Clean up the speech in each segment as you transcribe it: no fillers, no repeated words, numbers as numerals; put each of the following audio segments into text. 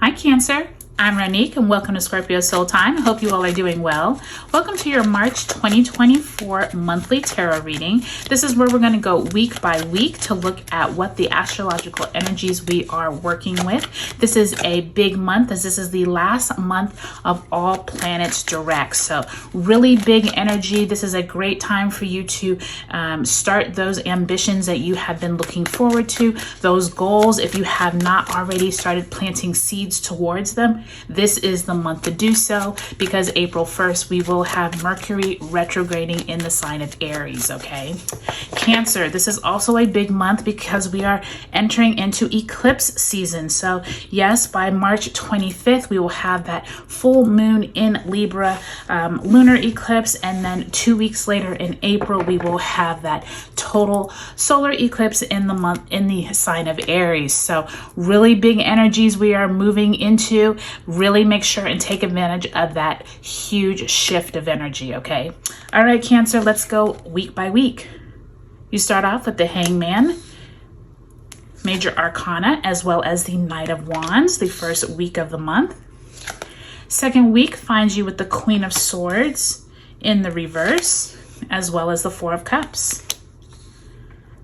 Hi Cancer, I'm Ronique and welcome to Scorpio Soul Time. I hope you all are doing well. Welcome to your March 2024 monthly tarot reading. This is where we're going to go week by week to look at what the astrological energies we are working with. This is a big month as this is the last month of all planets direct. So really big energy. This is a great time for you to start those ambitions that you have been looking forward to, those goals. If you have not already started planting seeds towards them, this is the month to do so, because April 1st we will have Mercury retrograding in the sign of Aries. Okay, Cancer, this is also a big month because we are entering into eclipse season. So yes, by March 25th we will have that full moon in Libra lunar eclipse, and then 2 weeks later in April we will have that total solar eclipse in the month in the sign of Aries. So really big energies we are moving into. Really make sure and take advantage of that huge shift of energy. Okay, all right Cancer, let's go week by week. You start off with the Hangman, Major Arcana, as well as the Knight of Wands, the first week of the month. Second week finds you with the Queen of Swords in the reverse, as well as the Four of Cups.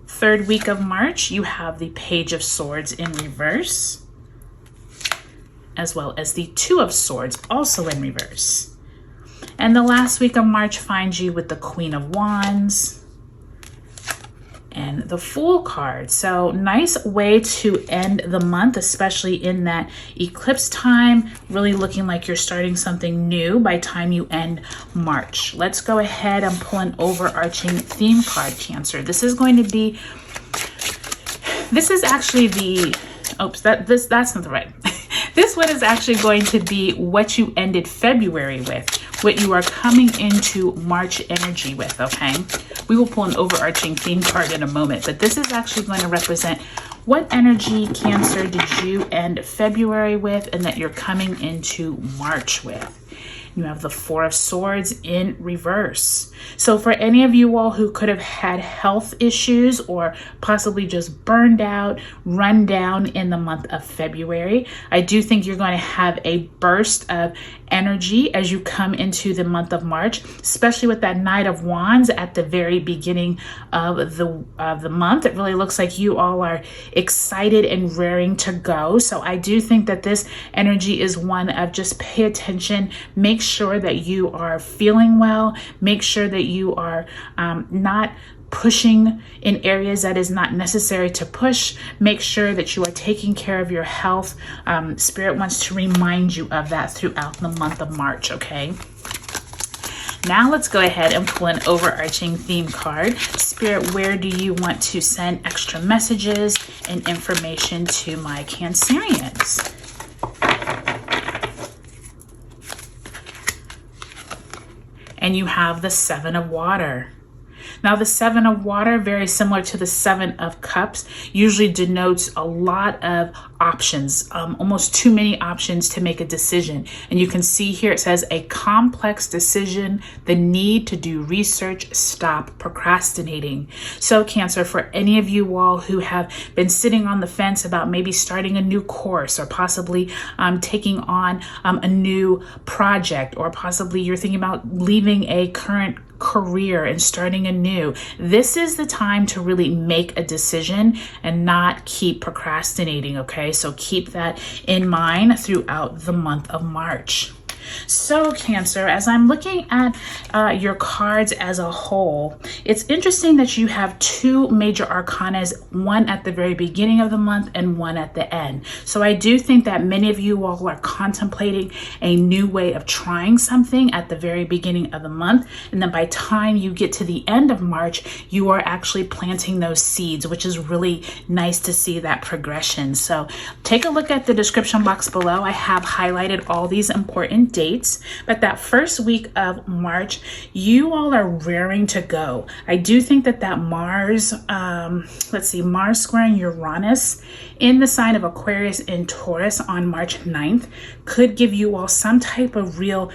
Third week of March, you have the Page of Swords in reverse, as well as the Two of Swords also in reverse. And the last week of March finds you with the Queen of Wands and the Fool card. So nice way to end the month, especially in that eclipse time, really looking like you're starting something new by time you end March. Let's go ahead and pull an overarching theme card, Cancer. This is going to be, this is actually the, oops, that's not the right. This one is actually going to be what you ended February with, what you are coming into March energy with, okay? We will pull an overarching theme card in a moment, but this is actually going to represent what energy, Cancer, did you end February with and that you're coming into March with. You have the Four of Swords in reverse. So for any of you all who could have had health issues or possibly just burned out, run down in the month of February, I do think you're going to have a burst of energy as you come into the month of March, especially with that Knight of Wands at the very beginning of the month. It really looks like you all are excited and raring to go. So I do think that this energy is one of just pay attention, make sure that you are feeling well, make sure that you are not pushing in areas that is not necessary to push. Make sure that you are taking care of your health. Spirit wants to remind you of that throughout the month of March, okay? Now let's go ahead and pull an overarching theme card. Spirit, where do you want to send extra messages and information to my Cancerians? And you have the Seven of Water. Now the Seven of Water, very similar to the Seven of Cups, usually denotes a lot of options, almost too many options to make a decision. And you can see here it says a complex decision, the need to do research, stop procrastinating. So Cancer, for any of you all who have been sitting on the fence about maybe starting a new course or possibly taking on a new project, or possibly you're thinking about leaving a current career and starting anew, this is the time to really make a decision and not keep procrastinating, okay? So keep that in mind throughout the month of March. So Cancer, as I'm looking at your cards as a whole, it's interesting that you have two major arcanas, one at the very beginning of the month and one at the end. So I do think that many of you all are contemplating a new way of trying something at the very beginning of the month. And then by the time you get to the end of March, you are actually planting those seeds, which is really nice to see that progression. So take a look at the description box below. I have highlighted all these important dates, but that first week of March, you all are raring to go. I do think that Mars, Mars squaring Uranus in the sign of Aquarius and Taurus on March 9th could give you all some type of real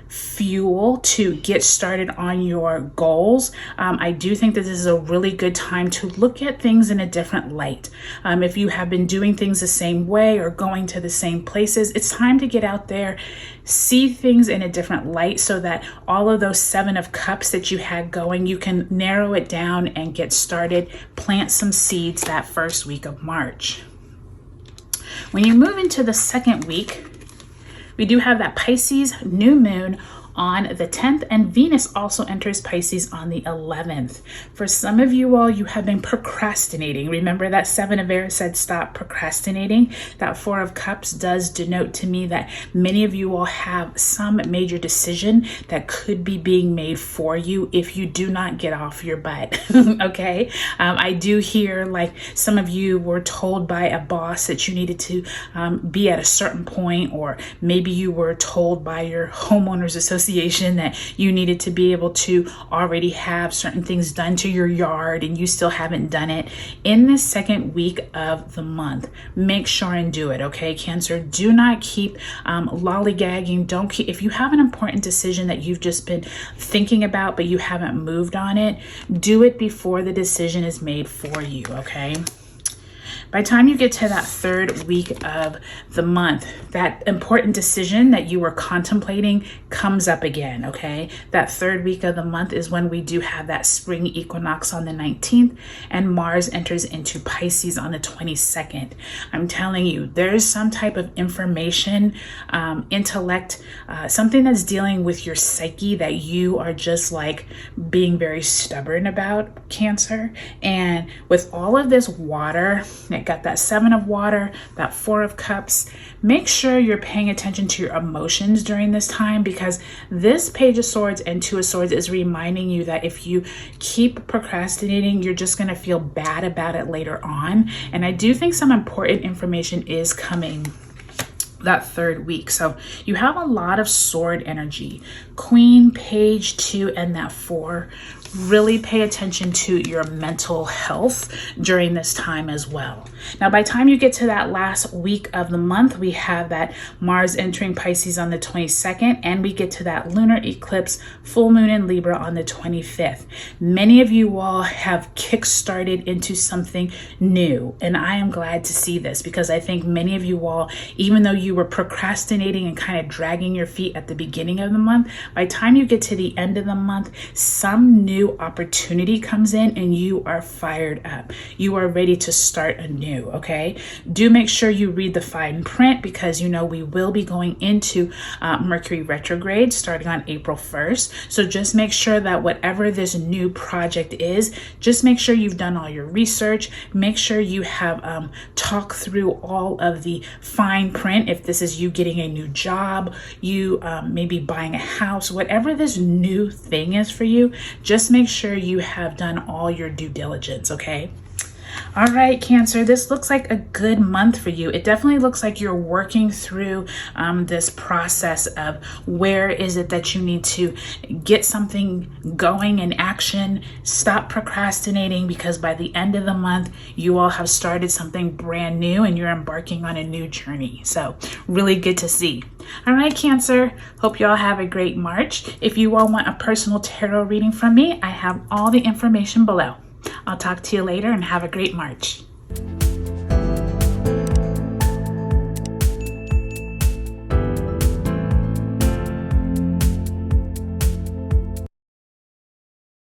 fuel to get started on your goals. I do think that this is a really good time to look at things in a different light. If you have been doing things the same way or going to the same places, it's time to get out there, see things in a different light, so that all of those 7 of Cups that you had going, you can narrow it down and get started, plant some seeds that first week of March. When you move into the second week, we do have that Pisces new moon on the 10th, and Venus also enters Pisces on the 11th. For some of you all, you have been procrastinating. Remember that 7 of Aries said stop procrastinating. That 4 of Cups does denote to me that many of you all have some major decision that could be being made for you if you do not get off your butt. Okay. I do hear like some of you were told by a boss that you needed to be at a certain point, or maybe you were told by your homeowners association that you needed to be able to already have certain things done to your yard and you still haven't done it. In this second week of the month, make sure and do it, okay, Cancer? Do not keep lollygagging. Don't keep, if you have an important decision that you've just been thinking about but you haven't moved on it, do it before the decision is made for you, okay? By the time you get to that third week of the month, that important decision that you were contemplating comes up again, okay? That third week of the month is when we do have that spring equinox on the 19th, and Mars enters into Pisces on the 22nd. I'm telling you, there's some type of information, intellect, something that's dealing with your psyche that you are just like being very stubborn about, Cancer. And with all of this water, got that 7 of water, that 4 of Cups. Make sure you're paying attention to your emotions during this time, because this Page of Swords and 2 of Swords is reminding you that if you keep procrastinating, you're just going to feel bad about it later on. And I do think some important information is coming that third week. So you have a lot of sword energy, Queen, Page, 2, and that 4. Really pay attention to your mental health during this time as well. Now, by the time you get to that last week of the month, we have that Mars entering Pisces on the 22nd, and we get to that lunar eclipse, full moon in Libra on the 25th. Many of you all have kick-started into something new, and I am glad to see this, because I think many of you all, even though you were procrastinating and kind of dragging your feet at the beginning of the month, by the time you get to the end of the month, some new opportunity comes in and you are fired up. You are ready to start anew, okay? Do make sure you read the fine print, because you know we will be going into Mercury retrograde starting on April 1st. So just make sure that whatever this new project is, just make sure you've done all your research. Make sure you have talked through all of the fine print. If this is you getting a new job, you maybe buying a house, whatever this new thing is for you, just make sure you have done all your due diligence, okay? All right, Cancer, this looks like a good month for you. It definitely looks like you're working through this process of where is it that you need to get something going in action. Stop procrastinating, because by the end of the month, you all have started something brand new and you're embarking on a new journey. So really good to see. All right, Cancer, hope you all have a great March. If you all want a personal tarot reading from me, I have all the information below. I'll talk to you later and have a great March.